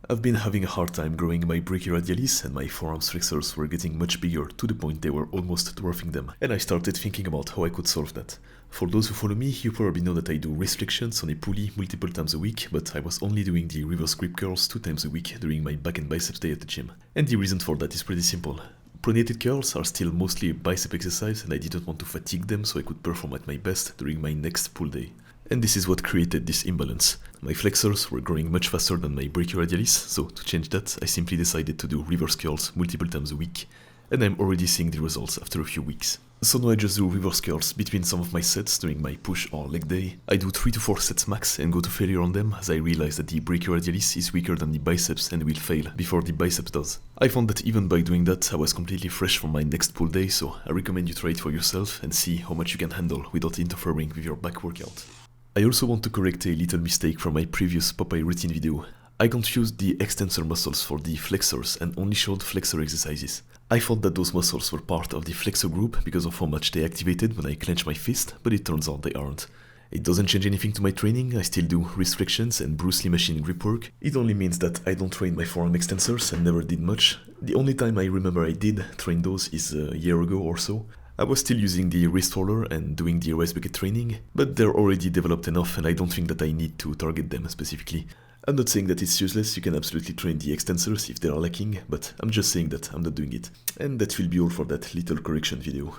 I've been having a hard time growing my brachyradialis and my forearm flexors were getting much bigger to the point they were almost dwarfing them, and I started thinking about how I could solve that. For those who follow me, you probably know that I do restrictions on a pulley multiple times a week, but I was only doing the reverse grip curls 2 times a week during my back and biceps day at the gym. And the reason for that is pretty simple. Pronated curls are still mostly a bicep exercise and I didn't want to fatigue them so I could perform at my best during my next pull day. And this is what created this imbalance. My flexors were growing much faster than my brachyradialis, so to change that, I simply decided to do reverse curls multiple times a week, and I'm already seeing the results after a few weeks. So now I just do reverse curls between some of my sets during my push or leg day. I do 3 to 4 sets max and go to failure on them as I realize that the brachyradialis is weaker than the biceps and will fail before the biceps does. I found that even by doing that I was completely fresh for my next pull day, so I recommend you try it for yourself and see how much you can handle without interfering with your back workout. I also want to correct a little mistake from my previous Popeye routine video. I confused the extensor muscles for the flexors and only showed flexor exercises. I thought that those muscles were part of the flexor group because of how much they activated when I clench my fist, but it turns out they aren't. It doesn't change anything to my training, I still do restrictions and Bruce Lee machine grip work. It only means that I don't train my forearm extensors and never did much. The only time I remember I did train those is a year ago or so. I was still using the wrist roller and doing the raise bucket training, but they're already developed enough and I don't think that I need to target them specifically. I'm not saying that it's useless, you can absolutely train the extensors if they are lacking, but I'm just saying that I'm not doing it. And that will be all for that little correction video.